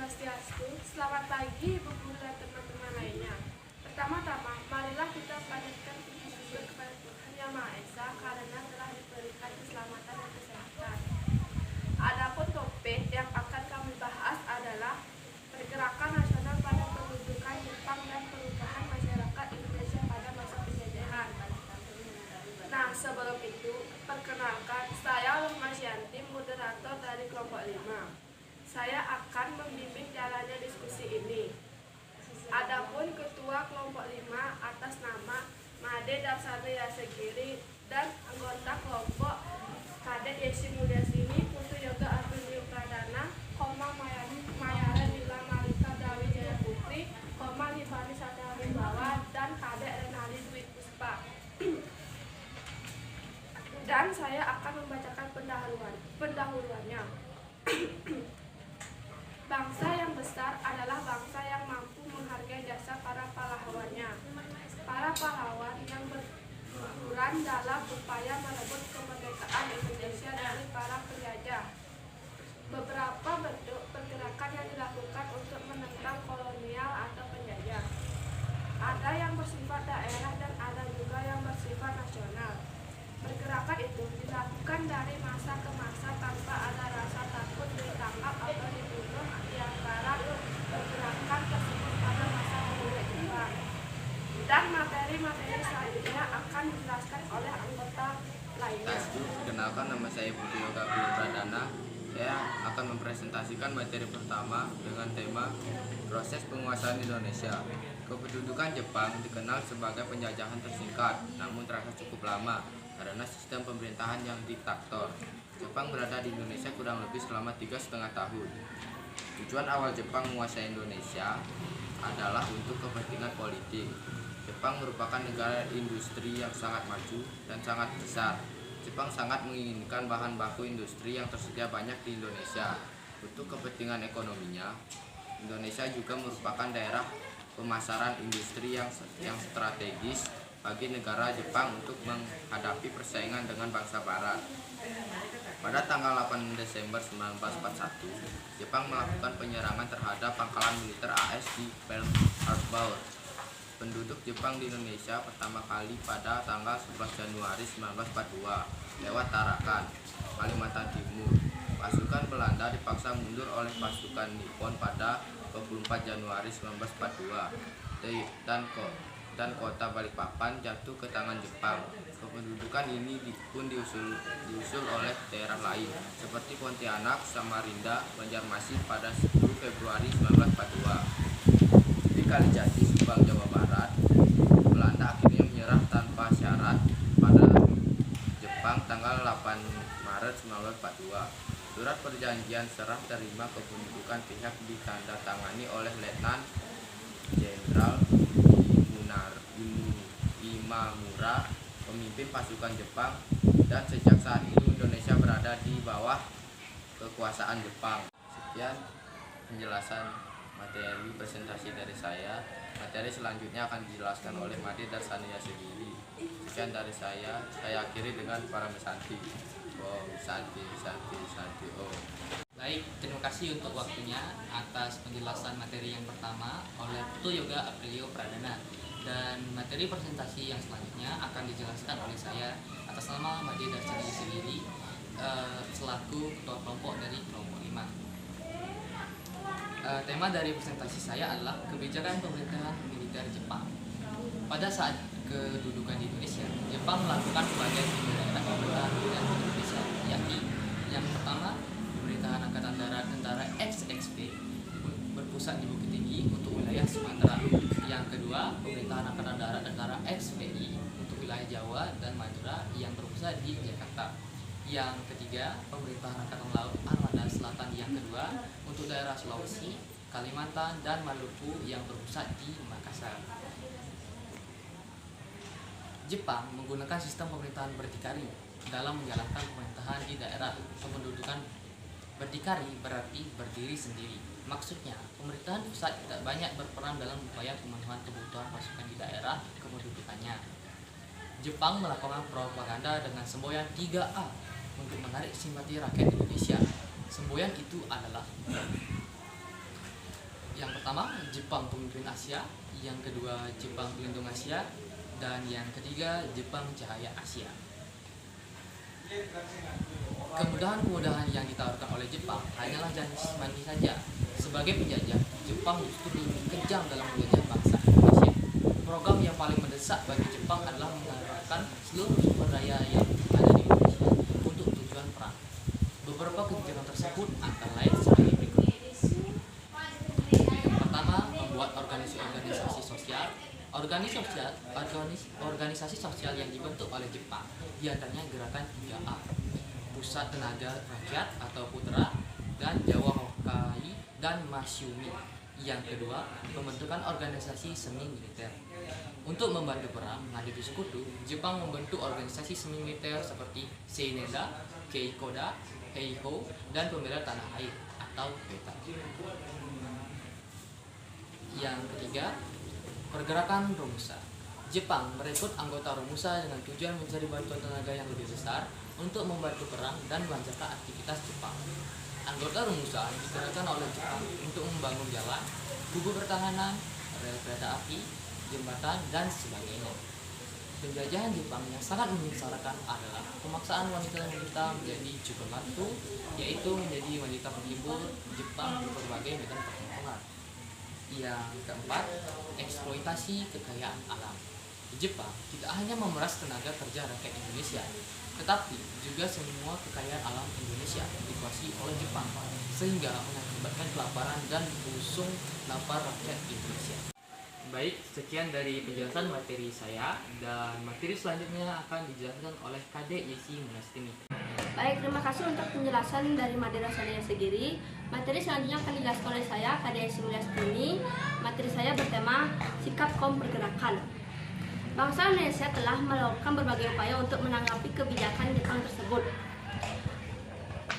Swastiastu. Selamat pagi Ibu Guru dan teman-teman lainnya. Pertama-tama, marilah kita panjatkan puji syukur kepada Tuhan Yang Maha Esa karena telah diberikan keselamatan dan kesehatan. Adapun topik yang akan kami bahas adalah pergerakan nasional pada pendudukan Jepang dan perubahan masyarakat Indonesia pada masa penjajahan. Nah, sebelum itu, perkenalkan, saya Lukmasyanti, moderator dari kelompok 5. Saya akan membimbing jalannya diskusi ini. Adapun ketua kelompok 5 atas nama Made Darsana Yasegiri dan anggota kelompok Kadek Yesi Mulyasini, Putu Yoga Arjuna Pradana, Mayara Nila Malika Dawi Jaya Putri, Nibani Satya Wibawa, dan Kadek Renali Dwi Puspa. Dan saya akan membacakan pendahuluannya. Bangsa yang besar adalah bangsa yang mampu menghargai jasa para pahlawannya. Para pahlawan yang berperan dalam upaya merebut kemerdekaan Indonesia dari para penjajah. Beberapa bentuk pergerakan yang dilakukan untuk menentang kolonial atau penjajah. Ada yang bersifat daerah dan ada juga yang bersifat nasional. Pergerakan itu dilakukan dari masa ke masa tanpa ada rasa takut ditangkap atau dibunuh di antara pergerakan tersebut pada masa pendudukan Jepang. Dan materi-materi selanjutnya akan dijelaskan oleh anggota lainnya. Kenalkan, nama saya Putu Yoga Arjuna Pradana. Saya akan mempresentasikan materi pertama dengan tema proses penguasaan Indonesia. Kependudukan Jepang dikenal sebagai penjajahan tersingkat, namun terasa cukup lama karena sistem pemerintahan yang diktator. Jepang berada di Indonesia kurang lebih selama 3,5 tahun. Tujuan awal Jepang menguasai Indonesia adalah untuk kepentingan politik. Jepang merupakan negara industri yang sangat maju dan sangat besar. Jepang sangat menginginkan bahan baku industri yang tersedia banyak di Indonesia. Untuk kepentingan ekonominya, Indonesia juga merupakan daerah pemasaran industri yang strategis bagi negara Jepang untuk menghadapi persaingan dengan bangsa Barat. Pada tanggal 8 Desember 1941, Jepang melakukan penyerangan terhadap pangkalan militer AS di Pearl Harbor. Penduduk Jepang di Indonesia pertama kali pada tanggal 11 Januari 1942 lewat Tarakan, Kalimantan Timur. Pasukan Belanda dipaksa mundur oleh pasukan Nippon pada 24 Januari 1942 dan kota Balikpapan jatuh ke tangan Jepang. Kependudukan ini pun diusul oleh daerah lain seperti Pontianak, Samarinda, Banjarmasin pada 10 Februari 1942. Di Kalijati, Subang, Jawa Barat, Belanda akhirnya menyerah tanpa syarat pada Jepang tanggal 8 Maret 1942. Surat perjanjian serah terima kependudukan pihak ditandatangani oleh Letnan Jenderal Imamura, pemimpin pasukan Jepang, dan sejak saat itu Indonesia berada di bawah kekuasaan Jepang. Sekian penjelasan materi presentasi dari saya. Materi selanjutnya akan dijelaskan oleh Made Darsana Yasegiri. Sekian dari saya akhiri dengan para mesanti. Oh, santi. Oh. Baik, terima kasih untuk waktunya atas penjelasan materi yang pertama oleh Putu Yoga Arjuna Pradana. Dan materi presentasi yang selanjutnya akan dijelaskan oleh saya atas nama Made Darsana Yasegiri selaku ketua kelompok dari kelompok 5. Tema dari presentasi saya adalah kebijakan pemerintahan militer Jepang. Pada saat kedudukan di Indonesia, Jepang melakukan banyak daerah pemerintahan militer di Indonesia, yakni yang pertama, pemerintahan Angkatan Darat Tentara XXP berpusat di Bukit Tinggi untuk wilayah Sumatera. Yang kedua, pemerintahan Angkatan Darat Tentara XPI untuk wilayah Jawa dan Madura yang berpusat di Jakarta. Yang ketiga, pemerintahan Angkatan Laut Armada Selatan yang kedua untuk daerah Sulawesi, Kalimantan, dan Maluku yang berpusat di Makassar. Jepang menggunakan sistem pemerintahan berdikari dalam menjalankan pemerintahan di daerah. Kependudukan berdikari berarti berdiri sendiri. Maksudnya, pemerintahan pusat tidak banyak berperan dalam upaya pemenuhan kebutuhan pasukan di daerah kependudukannya. Jepang melakukan propaganda dengan semboyan 3A untuk menarik simpati rakyat Indonesia. Semboyan itu adalah Yang pertama, Jepang pemimpin Asia. Yang kedua, Jepang pelindung Asia. Dan yang ketiga, Jepang cahaya Asia. Kemudahan-kemudahan yang ditawarkan oleh Jepang hanyalah jasmani saja. Sebagai penjajah, Jepang justru lebih kejam dalam menjajah bangsa Indonesia. Program yang paling mendesak bagi Jepang adalah mengarahkan seluruh sumber daya yang ada di Indonesia untuk tujuan perang. Beberapa kebijakan tersebut antara lain sebagai berikut. Yang pertama, membuat organisasi sosial. Organisasi sosial yang dibentuk oleh Jepang, diantaranya Gerakan 3A, Pusat Tenaga Rakyat atau Putra, dan Jawa Hokai dan Masyumi. Yang kedua, pembentukan organisasi semi militer. Untuk membantu perang menghadapi sekutu, Jepang membentuk organisasi semi militer seperti Seineda, Keikoda, Heiho, dan Pembela Tanah Air atau PETA. Yang ketiga, pergerakan Romusa. Jepang merekrut anggota Romusa dengan tujuan mencari bantuan tenaga yang lebih besar untuk membantu perang dan melancarkan aktivitas Jepang. Anggota Romusa dikerahkan oleh Jepang untuk membangun jalan, tugu pertahanan, rel kereta api, jembatan, dan sebagainya. Penjajahan Jepang yang sangat menyengsarakan adalah pemaksaan wanita-wanita menjadi cukup yaitu menjadi wanita penghibur Jepang di berbagai medan pertempuran. Yang keempat, eksploitasi kekayaan alam. Jepang tidak hanya memeras tenaga kerja rakyat Indonesia, tetapi juga semua kekayaan alam Indonesia dikuasai oleh Jepang, sehingga mengakibatkan kelaparan dan usung lapar rakyat Indonesia. Baik, sekian dari penjelasan materi saya, dan materi selanjutnya akan dijelaskan oleh Kadek Yesi Munastini. Baik, terima kasih untuk penjelasan dari Madera saya sendiri. Materi selanjutnya akan dijelaskan oleh saya, Kadek Yesi Munastini. Materi saya bertema sikap kaum pergerakan. Bangsa Indonesia telah melakukan berbagai upaya untuk menanggapi kebijakan Jepang tersebut.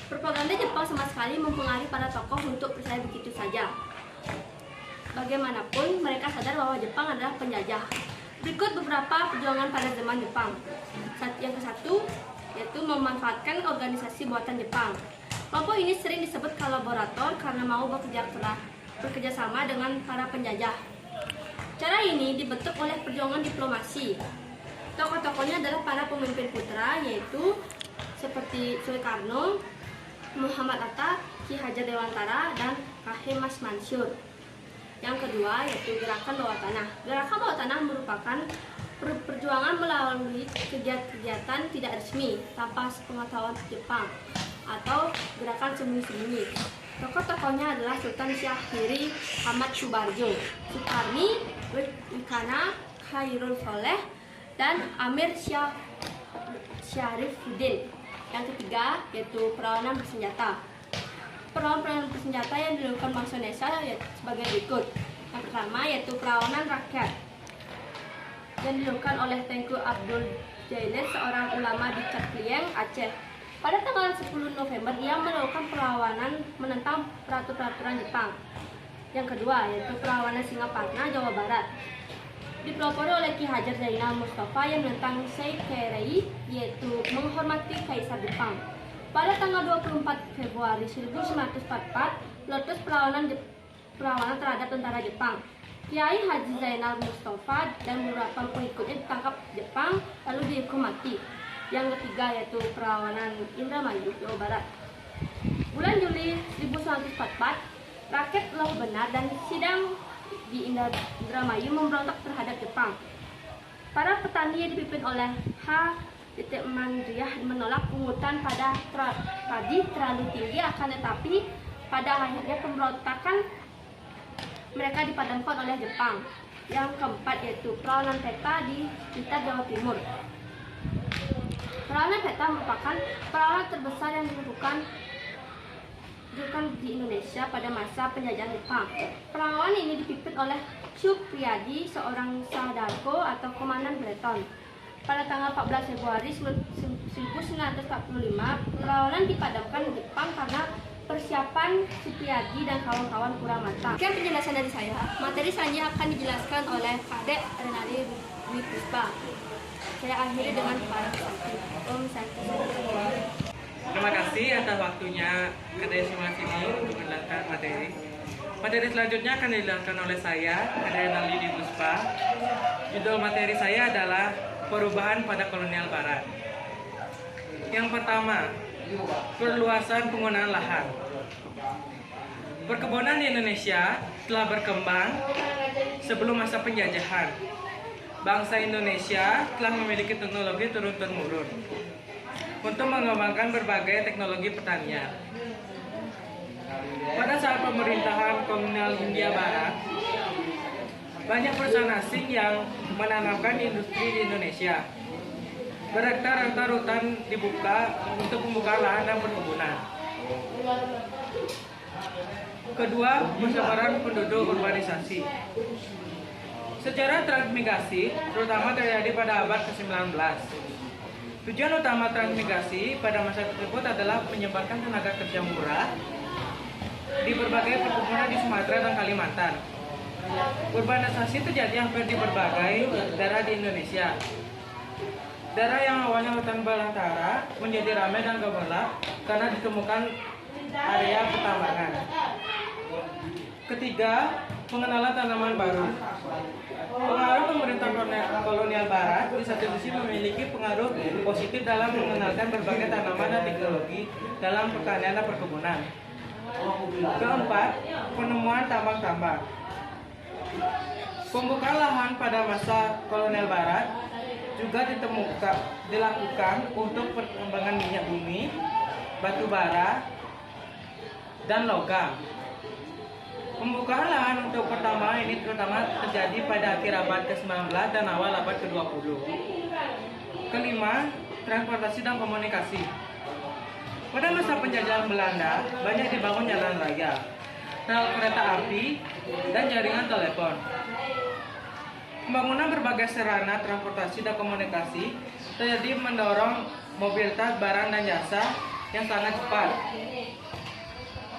Propaganda Jepang sama sekali mempengaruhi para tokoh untuk percaya begitu saja. Bagaimanapun, mereka sadar bahwa Jepang adalah penjajah. Berikut beberapa perjuangan pada zaman Jepang. Yang ke-1, yaitu memanfaatkan organisasi buatan Jepang. Kelompok ini sering disebut kolaborator karena mau bekerja sama dengan para penjajah. Cara ini dibentuk oleh perjuangan diplomasi. Tokoh-tokohnya adalah para pemimpin putra, yaitu seperti Soekarno, Muhammad Hatta, Ki Hajar Dewantara, dan K.H. Mas Mansur. Yang kedua yaitu Gerakan Bawah Tanah. Gerakan Bawah Tanah merupakan perjuangan melalui kegiatan tidak resmi tanpa sepengetahuan Jepang atau gerakan sembunyi-sembunyi. Tokoh-tokohnya adalah Sultan Syahrir Hamid Subarjo, Sukarni, Wikana, Khairul Soleh, dan Amir Syarifuddin. Yang ketiga yaitu perlawanan bersenjata. Perlawanan bersenjata yang dilakukan bangsa Indonesia sebagai berikut. Yang pertama yaitu perlawanan rakyat yang dilakukan oleh Tengku Abdul Jalil, seorang ulama di Caklieng, Aceh. Pada tanggal 10 November, ia melakukan perlawanan menentang peraturan Jepang. Yang kedua yaitu perlawanan Singaparna, Jawa Barat. Dipelopori oleh Ki Hajar Zainal Mustafa yang menentang Seikei, yaitu menghormati Kaisar Jepang. Pada tanggal 24 Februari 1944, meletus perlawanan terhadap tentara Jepang. Kiai Haji Zainal Mustafa dan beberapa pengikutnya ditangkap Jepang lalu dihukum mati. Yang ketiga yaitu perlawanan Indramayu, Jawa Barat. Bulan Juli 1944, rakyat Pulau Benar dan Sidang di Indramayu memberontak terhadap Jepang. Para petani yang dipimpin oleh H. Mandriah menolak pungutan pada padi terlalu tinggi, akan tetapi pada akhirnya pemberontakan mereka dipadamkan oleh Jepang. Yang keempat yaitu perlawanan PETA di Blitar, Jawa Timur. Perlawanan PETA merupakan perlawanan terbesar yang dilakukan di Indonesia pada masa penjajahan Jepang. Perlawanan ini dipimpin oleh Supriyadi, seorang Sadarko atau komandan peleton. Pada tanggal 14 Februari 1945, perlawanan dipadamkan Jepang karena persiapan Supriyadi dan kawan-kawan kurang matang. Sekian penjelasan dari saya. Materi selanjutnya akan dijelaskan oleh Kadek Renali Dwi Puspa. Saya akhiri dengan para peserta. Om Santi. Terima kasih atas waktunya Kadek Simulasi ini untuk menjelaskan materi. Materi selanjutnya akan dijelaskan oleh saya, Adriana Lidi Puspa. Judul materi saya adalah perubahan pada kolonial barat. Yang pertama, perluasan penggunaan lahan. Perkebunan di Indonesia telah berkembang sebelum masa penjajahan. Bangsa Indonesia telah memiliki teknologi turun-temurun untuk mengembangkan berbagai teknologi pertanian. Pada saat pemerintahan kolonial Hindia Barat, banyak perusahaan asing yang menanamkan industri di Indonesia. Berhektar-hektar hutan dibuka untuk membuka lahan dan perkebunan. Kedua, persebaran penduduk urbanisasi. Secara transmigrasi, terutama terjadi pada abad ke-19. Tujuan utama transmigrasi pada masa tersebut adalah menyebarkan tenaga kerja murah di berbagai perkebunan di Sumatera dan Kalimantan. Urbanisasi terjadi hampir di berbagai daerah di Indonesia. Daerah yang awalnya hutan belantara menjadi ramai dan gemerlap karena ditemukan area pertambangan. Ketiga, pengenalan tanaman baru. Pengaruh pemerintah kolonial barat di satu sisi memiliki pengaruh positif dalam mengenalkan berbagai tanaman dan teknologi dalam pertanian dan perkebunan. Keempat, penemuan tambang-tambang. Pembukaan lahan pada masa kolonial barat juga dilakukan untuk perkembangan minyak bumi, batu bara, dan logam. Pembukaan lahan untuk pertama ini terutama terjadi pada akhir abad ke-19 dan awal abad ke-20. Kelima, transportasi dan komunikasi. Pada masa penjajahan Belanda, banyak dibangun jalan raya, rel kereta api, dan jaringan telepon. Pembangunan berbagai sarana transportasi dan komunikasi terjadi mendorong mobilitas barang dan jasa yang sangat cepat.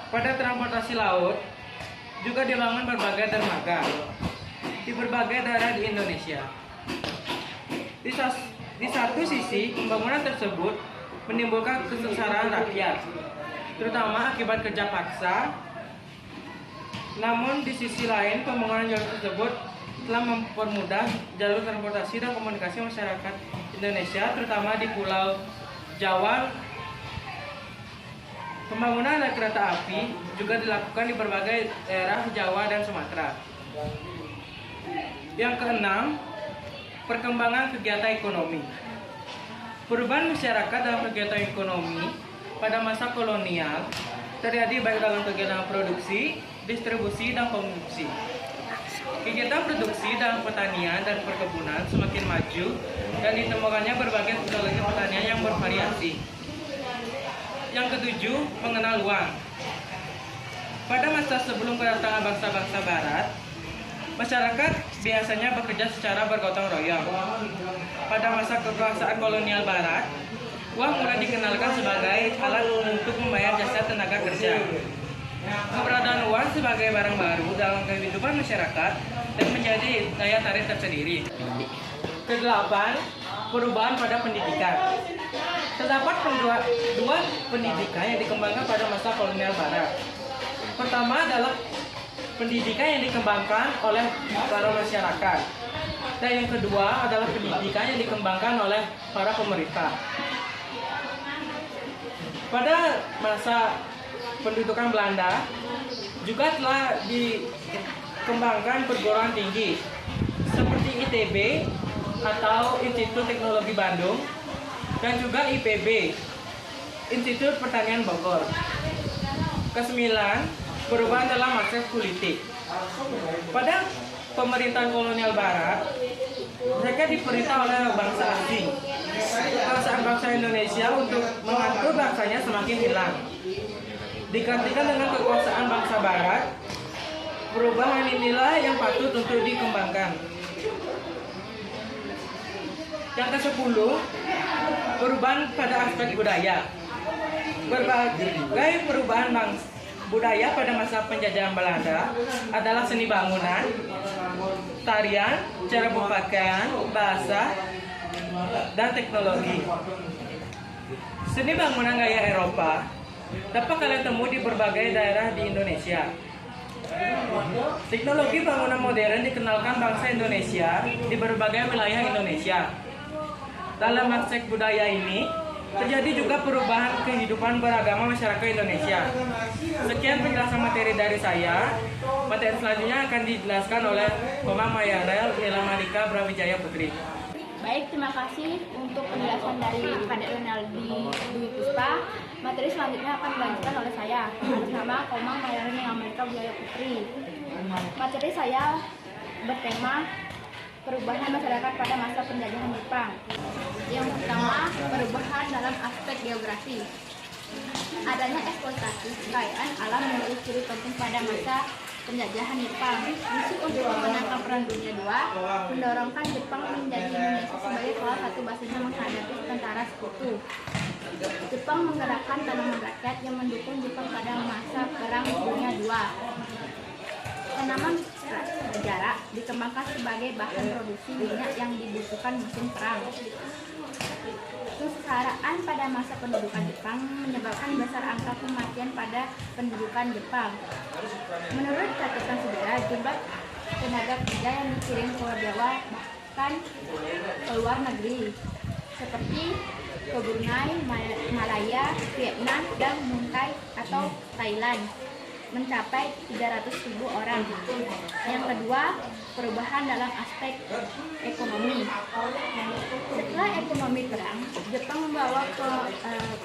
Pada transportasi laut, juga dibangun berbagai dermaga di berbagai daerah di Indonesia. Di satu sisi, pembangunan tersebut menimbulkan kesengsaraan rakyat, terutama akibat kerja paksa. Namun di sisi lain, pembangunan jalur tersebut telah mempermudah jalur transportasi dan komunikasi masyarakat Indonesia, terutama di Pulau Jawa. Pembangunan rel kereta api juga dilakukan di berbagai daerah Jawa dan Sumatera. Yang keenam, perkembangan kegiatan ekonomi. Perubahan masyarakat dalam kegiatan ekonomi pada masa kolonial terjadi baik dalam kegiatan produksi, distribusi, dan konsumsi. Kegiatan produksi dalam pertanian dan perkebunan semakin maju dan ditemukannya berbagai teknologi pertanian yang bervariasi. Yang ketujuh, mengenal uang. Pada masa sebelum kedatangan bangsa-bangsa barat, masyarakat biasanya bekerja secara bergotong royong. Pada masa kekuasaan kolonial barat, uang mulai dikenalkan sebagai alat untuk membayar jasa tenaga kerja. Keberadaan uang sebagai barang baru dalam kehidupan masyarakat dan menjadi daya tarik tersendiri. Kedelapan, perubahan pada pendidikan. Terdapat dua pendidikan yang dikembangkan pada masa kolonial barat. Pertama adalah pendidikan yang dikembangkan oleh para masyarakat. Dan yang kedua adalah pendidikan yang dikembangkan oleh para pemerintah. Pada masa pendudukan Belanda juga telah dikembangkan perguruan tinggi seperti ITB atau Institut Teknologi Bandung dan juga IPB, Institut Pertanian Bogor. Kesembilan, perubahan dalam akses politik. Pada pemerintahan kolonial barat, mereka diperintah oleh bangsa asing. Kekuasaan bangsa Indonesia untuk mengatur bangsanya semakin hilang. Digantikan dengan kekuasaan bangsa barat, perubahan inilah yang patut untuk dikembangkan. Yang ke-10, perubahan pada aspek budaya. Berbagai perubahan budaya pada masa penjajahan Belanda adalah seni bangunan, tarian, cara berpakaian, bahasa, dan teknologi. Seni bangunan gaya Eropa dapat kalian temui di berbagai daerah di Indonesia. Teknologi bangunan modern dikenalkan bangsa Indonesia di berbagai wilayah Indonesia. Dalam aspek budaya ini, terjadi juga perubahan kehidupan beragama masyarakat Indonesia. Sekian penjelasan materi dari saya. Materi selanjutnya akan dijelaskan oleh Komang Mayarel Ilamarika Brawijaya Putri. Baik, terima kasih untuk penjelasan dari Kadek Renaldi Dwi Puspa. Materi selanjutnya akan dilanjutkan oleh saya atas nama Komang Mayarel Ilamarika Brawijaya Putri. Materi saya bertema perubahan masyarakat pada masa penjajahan Jepang. Yang pertama, perubahan dalam aspek geografi. Adanya eksploitasi kekayaan alam menjadi ciri penting pada masa penjajahan Jepang. Misi untuk memenangkan Perang Dunia II mendorongkan Jepang menjadi Indonesia sebagai salah satu basisnya menghadapi tentara sekutu. Jepang menggerakkan tanaman rakyat yang mendukung Jepang pada masa Perang Dunia II. Tanaman sejarah dikembangkan sebagai bahan produksi minyak yang dibutuhkan musim perang. Kesetaraan pada masa pendudukan Jepang menyebabkan besar angka kematian pada pendudukan Jepang. Menurut catatan sejarah, jumlah tenaga kerja yang dikirim ke Jawa bahkan ke luar negeri, seperti ke Brunei, Malaya, Vietnam, dan Mumbai atau Thailand, mencapai 300.000 orang. Yang kedua, perubahan dalam aspek ekonomi. Setelah ekonomi perang, Jepang membawa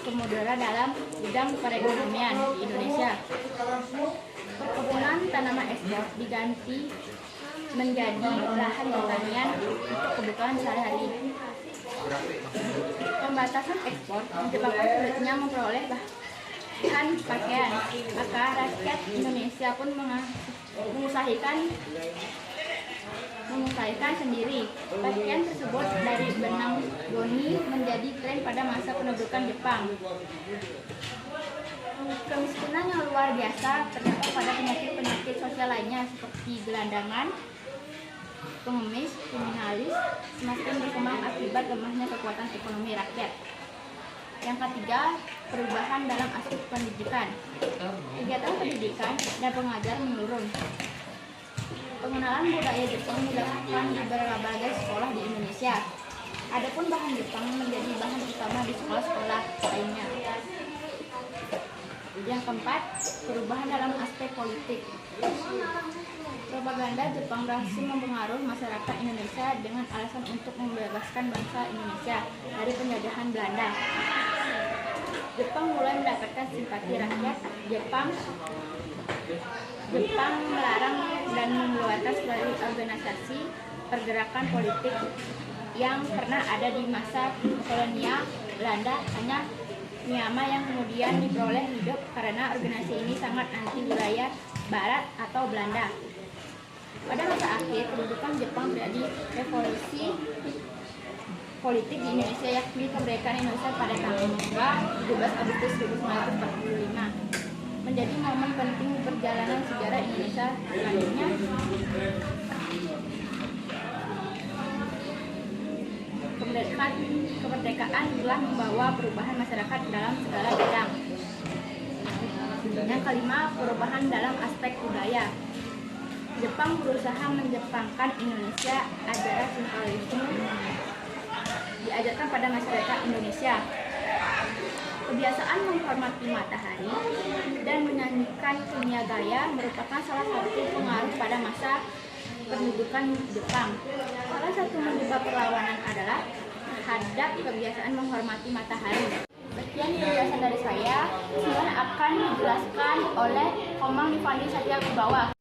kemunduran dalam bidang perekonomian di Indonesia. Perkebunan tanaman ekspor diganti menjadi lahan pertanian untuk kebutuhan sehari-hari. Pembatasan ekspor menyebabkan sulitnya memperoleh bahan pakaian, maka rakyat Indonesia pun mengusahakan sendiri. Pakaian tersebut dari benang goni menjadi tren pada masa pendudukan Jepang. Kemiskinan yang luar biasa terdapat pada penyakit-penyakit sosial lainnya seperti gelandangan, pengemis, kriminalis, semakin berkembang akibat lemahnya kekuatan ekonomi rakyat. Yang ketiga, perubahan dalam aspek pendidikan. Kegiatan pendidikan dan pengajar menurun. Pengenalan budaya Jepang dilakukan di berbagai sekolah di Indonesia. Adapun bahan Jepang menjadi bahan utama di sekolah-sekolah lainnya. Yang keempat, perubahan dalam aspek politik. Propaganda Jepang berhasil mempengaruhi masyarakat Indonesia dengan alasan untuk membebaskan bangsa Indonesia dari penjajahan Belanda. Jepang mulai mendapatkan simpati rakyat. Jepang melarang dan mengeluarkan seluruh organisasi pergerakan politik yang pernah ada di masa kolonial Belanda, hanya Myanmar yang kemudian diperoleh hidup karena organisasi ini sangat anti wilayah Barat atau Belanda. Pada masa akhir kedudukan Jepang terjadi revolusi politik di Indonesia, yakni kemerdekaan Indonesia pada tanggal 17 Agustus 1945 menjadi momen penting perjalanan sejarah Indonesia selanjutnya. Kemerdekaan telah membawa perubahan masyarakat dalam segala bidang. Yang kelima, perubahan dalam aspek budaya. Jepang berusaha menjepangkan Indonesia. Ajaran Shintoisme diajarkan pada masyarakat Indonesia. Kebiasaan menghormati matahari dan menyanyikan kimia gaya merupakan salah satu pengaruh pada masa pendudukan Jepang. Salah satu penyebab perlawanan adalah terhadap kebiasaan menghormati matahari. Sekian penjelasan dari saya. Selanjutnya akan dijelaskan oleh Komang Nifandi Satya Wibawa.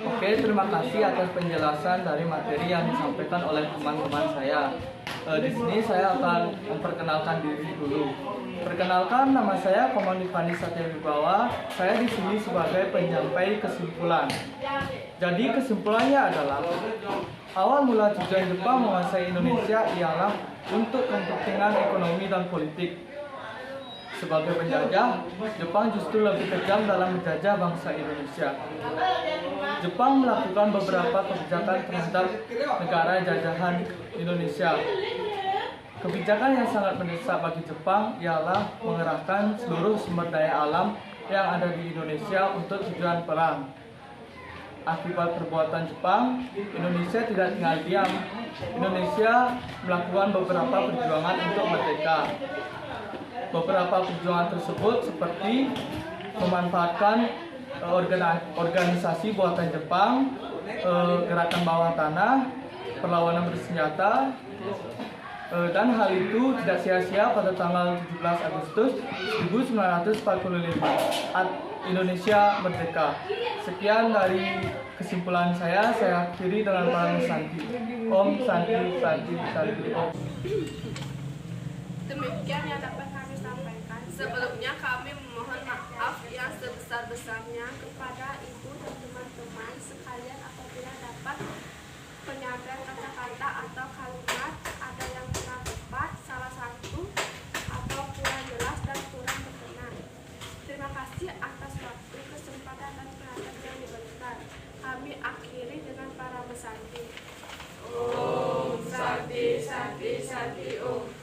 Oke, terima kasih atas penjelasan dari materi yang disampaikan oleh teman-teman saya. Di sini saya akan memperkenalkan diri dulu. Perkenalkan, nama saya Komang Nifandi Satya Wibawa. Saya di sini sebagai penyampai kesimpulan. Jadi kesimpulannya adalah awal mula tujuan Jepang menguasai Indonesia ialah untuk kepentingan ekonomi dan politik. Sebagai penjajah, Jepang justru lebih kejam dalam menjajah bangsa Indonesia. Jepang melakukan beberapa kebijakan terhadap negara jajahan Indonesia. Kebijakan yang sangat mendesak bagi Jepang ialah mengerahkan seluruh sumber daya alam yang ada di Indonesia untuk tujuan perang. akibat perbuatan Jepang, Indonesia tidak tinggal diam. Indonesia melakukan beberapa perjuangan untuk merdeka. Beberapa perjuangan tersebut seperti memanfaatkan organisasi buatan Jepang, gerakan bawah tanah, perlawanan bersenjata, dan hal itu tidak sia-sia pada tanggal 17 Agustus 1945 Indonesia merdeka. Sekian dari kesimpulan saya akhiri dengan Param Santi. Om Santi Santi Santi Om. Demikian yang dapat kami sampaikan. Sebelumnya kami memohon maaf yang sebesar-besarnya kepada ibu dan teman-teman sekalian apabila dapat penyampaian kata-kata atau kalimat ada yang kurang tepat, salah satu atau kurang jelas dan kurang berkenan. Terima kasih atas waktu, kesempatan dan perhatian yang diberikan. Kami akhiri dengan para Santi. Om Santi Santi Santi Om.